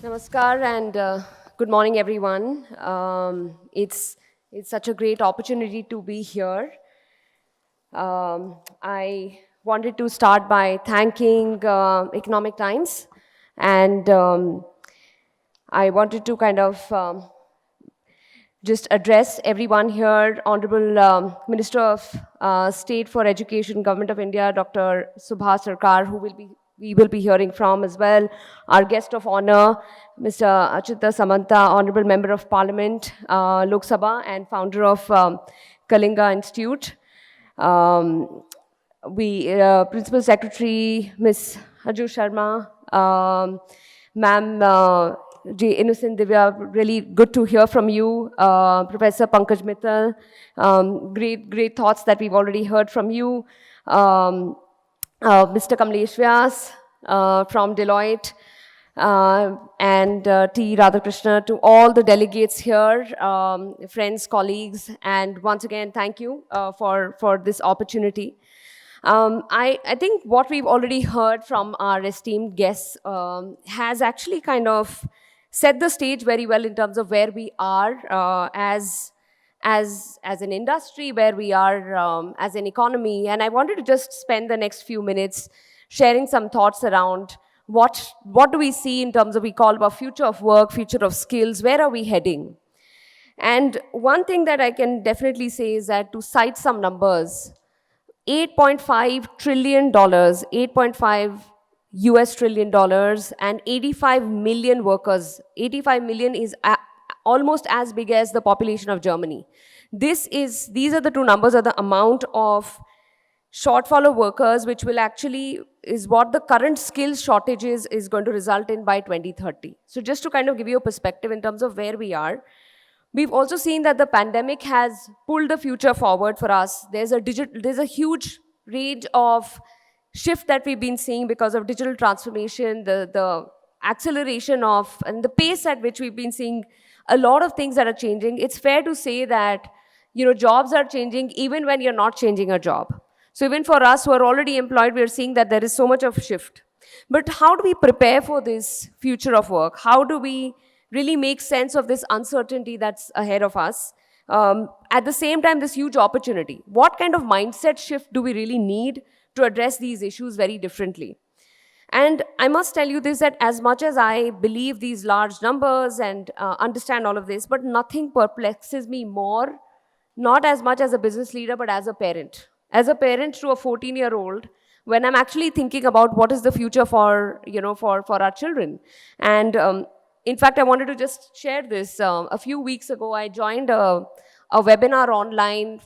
Namaskar and good morning, everyone. It's such a great opportunity to be here. I wanted to start by thanking Economic Times, and I wanted to kind of just address everyone here. Honorable Minister of State for Education, Government of India, Dr. Subhas Sarkar, we will be hearing from as well. Our guest of honor, Mr. Achita Samanta, Honorable Member of Parliament, Lok Sabha, and founder of Kalinga Institute. Principal Secretary, Ms. Haju Sharma, Ma'am J. Innocent Divya, really good to hear from you. Professor Pankaj Mittal, great thoughts that we've already heard from you. Mr. Kamlesh Vyas from Deloitte, and T. Radhakrishna, to all the delegates here, friends, colleagues, and once again, thank you for this opportunity. I think what we've already heard from our esteemed guests has actually kind of set the stage very well in terms of where we are as an industry, where we are as an economy. And I wanted to just spend the next few minutes sharing some thoughts around what do we see in terms of, we call about future of work, future of skills, where are we heading? And one thing that I can definitely say is that, to cite some numbers, $8.5 trillion, 8.5 US trillion dollars, and 85 million workers. 85 million is almost as big as the population of Germany. These are the two numbers, are the amount of shortfall of workers, which will actually is what the current skills shortages is going to result in by 2030. So just to kind of give you a perspective in terms of where we are, we've also seen that the pandemic has pulled the future forward for us. There's a huge range of shift that we've been seeing because of digital transformation, the acceleration of, and the pace at which we've been seeing a lot of things that are changing. It's fair to say that, jobs are changing even when you're not changing a job. So even for us who are already employed, we're seeing that there is so much of shift. But how do we prepare for this future of work? How do we really make sense of this uncertainty that's ahead of us? At the same time, this huge opportunity. What kind of mindset shift do we really need to address these issues very differently? And I must tell you this, that as much as I believe these large numbers and understand all of this, but nothing perplexes me more, not as much as a business leader, but as a parent. As a parent to a 14-year-old, when I'm actually thinking about what is the future for our children. And in fact, I wanted to just share this. A few weeks ago, I joined a webinar online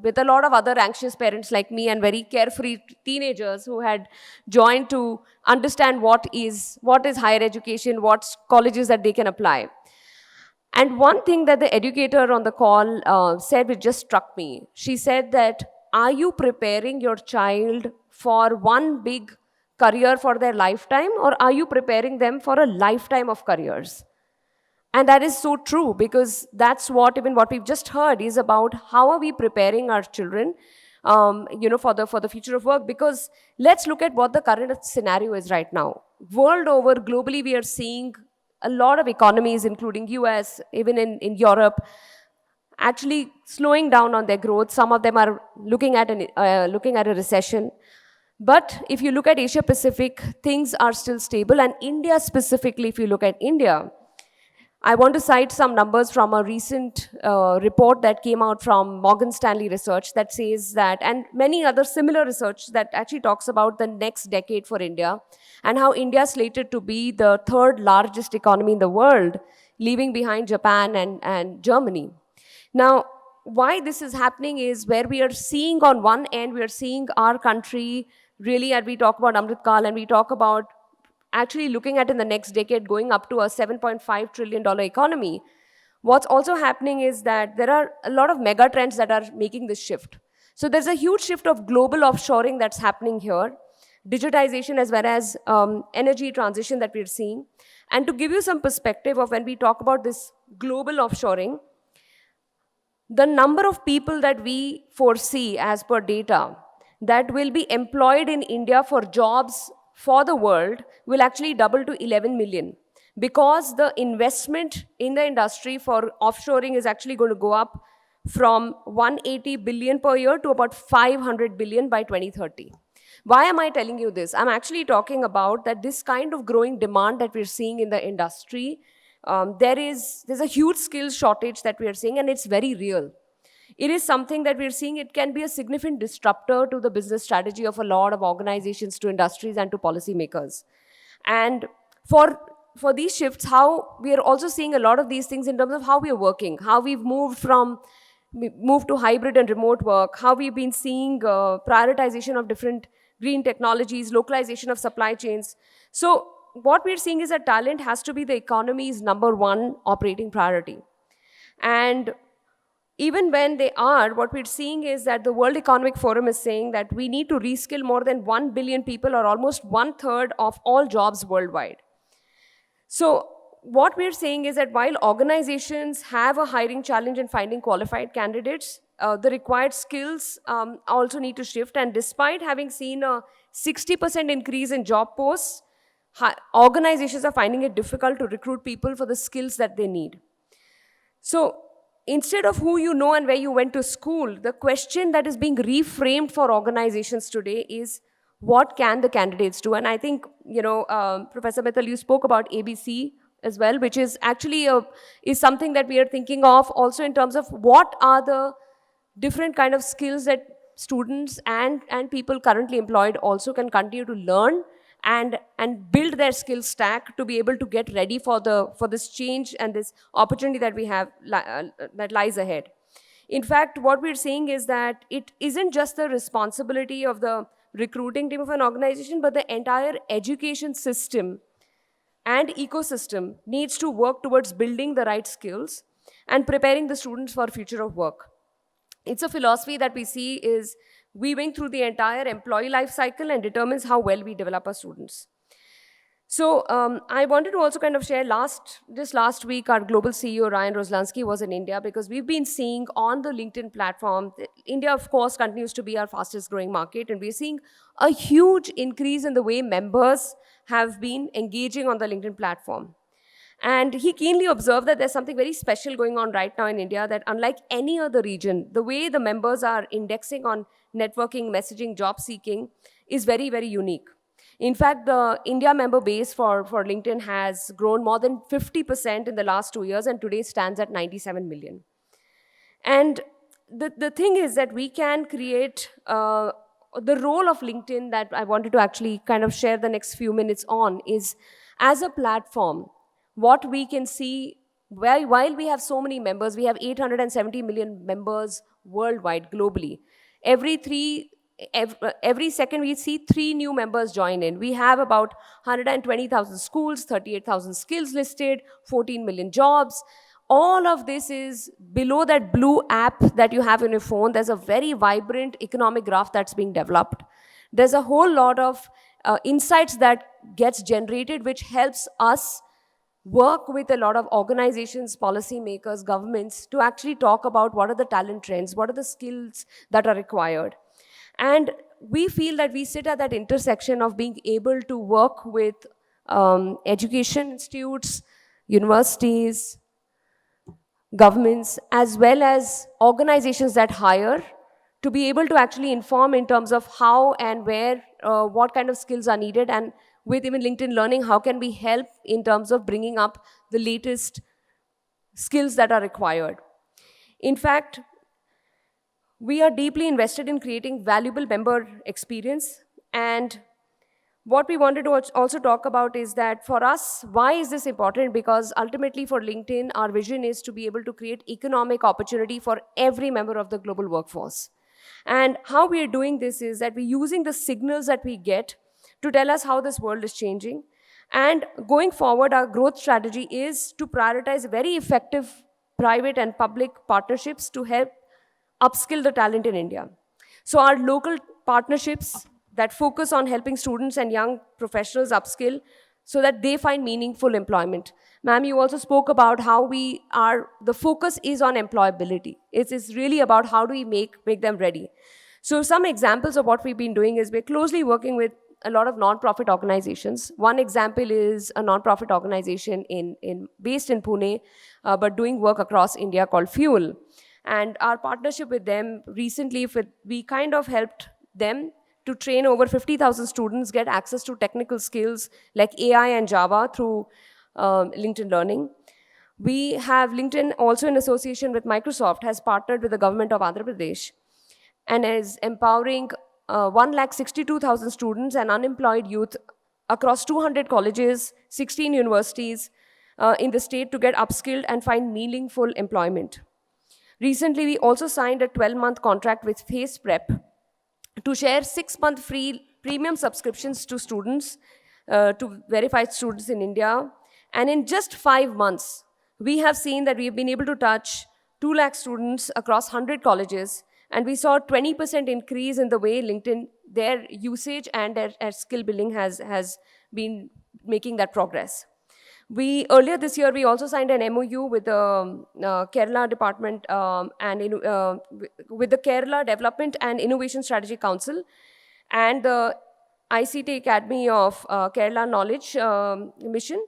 with a lot of other anxious parents like me and very carefree teenagers who had joined to understand what is higher education, what colleges that they can apply. And one thing that the educator on the call said, which just struck me, she said that, are you preparing your child for one big career for their lifetime, or are you preparing them for a lifetime of careers? And that is so true, because that's what we've just heard is about how are we preparing our children for the future of work. Because let's look at what the current scenario is right now. World over, globally, we are seeing a lot of economies, including US, even in Europe, actually slowing down on their growth. Some of them are looking at a recession. But if you look at Asia Pacific, things are still stable. And India specifically, if you look at India, I want to cite some numbers from a recent report that came out from Morgan Stanley Research that says that, and many other similar research that actually talks about the next decade for India and how India is slated to be the third largest economy in the world, leaving behind Japan and Germany. Now, why this is happening is where we are seeing on one end, we are seeing our country really, and we talk about Amrit Kal, and we talk about actually looking at in the next decade going up to a $7.5 trillion economy. What's also happening is that there are a lot of mega trends that are making this shift. So there's a huge shift of global offshoring that's happening here, digitization as well as energy transition that we're seeing. And to give you some perspective of when we talk about this global offshoring, the number of people that we foresee as per data that will be employed in India for jobs for the world will actually double to 11 million. because the investment in the industry for offshoring is actually going to go up from 180 billion per year to about 500 billion by 2030. Why am I telling you this? I'm actually talking about that this kind of growing demand that we're seeing in the industry, there's a huge skills shortage that we are seeing, and it's very real. It is something that we're seeing. It can be a significant disruptor to the business strategy of a lot of organizations, to industries, and to policymakers. And for for these shifts, how we are also seeing a lot of these things in terms of how we are working, how we've moved to hybrid and remote work, how we've been seeing prioritization of different green technologies, localization of supply chains. So what we're seeing is that talent has to be the economy's number one operating priority. And even when they are, what we're seeing is that the World Economic Forum is saying that we need to reskill more than 1 billion people, or almost one third of all jobs worldwide. So what we're saying is that while organizations have a hiring challenge in finding qualified candidates, the required skills also need to shift. And despite having seen a 60% increase in job posts, organizations are finding it difficult to recruit people for the skills that they need. So instead of who you know and where you went to school, the question that is being reframed for organizations today is, what can the candidates do? And I think, Professor Mittal, you spoke about ABC as well, which is actually is something that we are thinking of also in terms of what are the different kind of skills that students and people currently employed also can continue to learn and build their skill stack to be able to get ready for this change and this opportunity that we have that lies ahead. In fact, what we're seeing is that it isn't just the responsibility of the recruiting team of an organization, but the entire education system and ecosystem needs to work towards building the right skills and preparing the students for future of work. It's a philosophy that we see is weaving through the entire employee life cycle and determines how well we develop our students. So I wanted to also kind of share just last week, our global CEO, Ryan Roslansky, was in India, because we've been seeing on the LinkedIn platform, India, of course, continues to be our fastest growing market, and we're seeing a huge increase in the way members have been engaging on the LinkedIn platform. And he keenly observed that there's something very special going on right now in India, that unlike any other region, the way the members are indexing on networking, messaging, job seeking is very, very unique. In fact, the India member base for LinkedIn has grown more than 50% in the last 2 years, and today stands at 97 million. And the thing is that we can create the role of LinkedIn that I wanted to actually kind of share the next few minutes on is, as a platform, what we can see, while we have so many members, we have 870 million members worldwide, globally. Every second we see 3 new members join in. We have about 120,000 schools, 38,000 skills listed, 14 million jobs. All of this is below that blue app that you have on your phone. There's a very vibrant economic graph that's being developed. There's a whole lot of insights that gets generated, which helps us work with a lot of organizations, policymakers, governments to actually talk about what are the talent trends, what are the skills that are required. And we feel that we sit at that intersection of being able to work with education institutes, universities, governments, as well as organizations that hire, to be able to actually inform in terms of how and where, what kind of skills are needed. And with even LinkedIn Learning, how can we help in terms of bringing up the latest skills that are required. In fact, we are deeply invested in creating valuable member experience. And what we wanted to also talk about is that for us, why is this important? Because ultimately for LinkedIn, our vision is to be able to create economic opportunity for every member of the global workforce. And how we are doing this is that we're using the signals that we get to tell us how this world is changing. And going forward, our growth strategy is to prioritize very effective private and public partnerships to help upskill the talent in India. So our local partnerships that focus on helping students and young professionals upskill so that they find meaningful employment. Ma'am, you also spoke about how the focus is on employability. It's really about how do we make them ready. So some examples of what we've been doing is we're closely working with a lot of non-profit organizations. One example is a non-profit organization based in Pune, but doing work across India called Fuel. And our partnership with them recently, we kind of helped them to train over 50,000 students, get access to technical skills like AI and Java through LinkedIn Learning. We have LinkedIn also in association with Microsoft has partnered with the government of Andhra Pradesh and is empowering 162,000 students and unemployed youth across 200 colleges, 16 universities in the state to get upskilled and find meaningful employment. Recently, we also signed a 12-month contract with Face Prep to share 6-month free premium subscriptions to students, to verified students in India. And in just 5 months, we have seen that we've been able to touch 2 lakh students across 100 colleges, and we saw a 20% increase in the way LinkedIn, their usage and their skill building has been making that progress. Earlier this year, we also signed an MOU with the Kerala Department with the Kerala Development and Innovation Strategy Council and the ICT Academy of Kerala Knowledge Mission.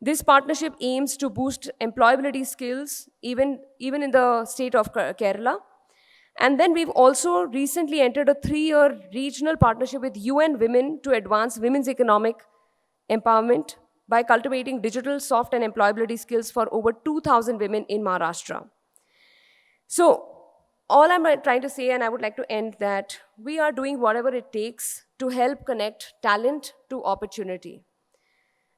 This partnership aims to boost employability skills even in the state of Kerala. And then we've also recently entered a 3-year regional partnership with UN Women to advance women's economic empowerment by cultivating digital, soft, and employability skills for over 2,000 women in Maharashtra. So, all I'm trying to say, and I would like to end that we are doing whatever it takes to help connect talent to opportunity.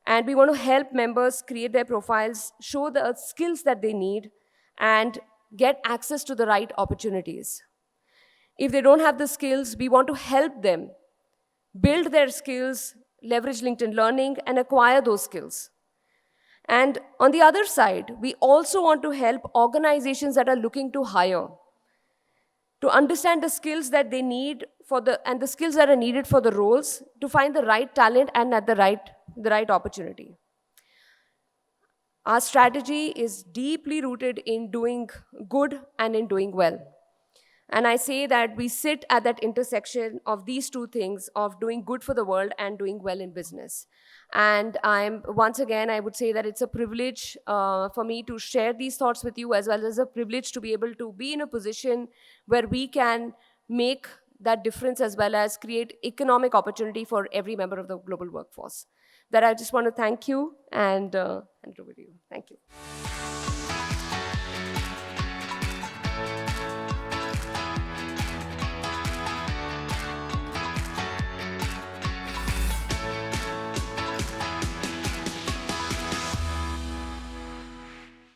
And we want to help members create their profiles, show the skills that they need, and get access to the right opportunities. If they don't have the skills, we want to help them build their skills, leverage LinkedIn Learning, and acquire those skills. And on the other side, we also want to help organizations that are looking to hire to understand the skills that they need and the skills that are needed for the roles to find the right talent and at the right opportunity. Our strategy is deeply rooted in doing good and in doing well. And I say that we sit at that intersection of these two things, of doing good for the world and doing well in business. And once again, I would say that it's a privilege for me to share these thoughts with you, as well as a privilege to be able to be in a position where we can make that difference as well as create economic opportunity for every member of the global workforce. That I just want to thank you and hand it over to you. Thank you.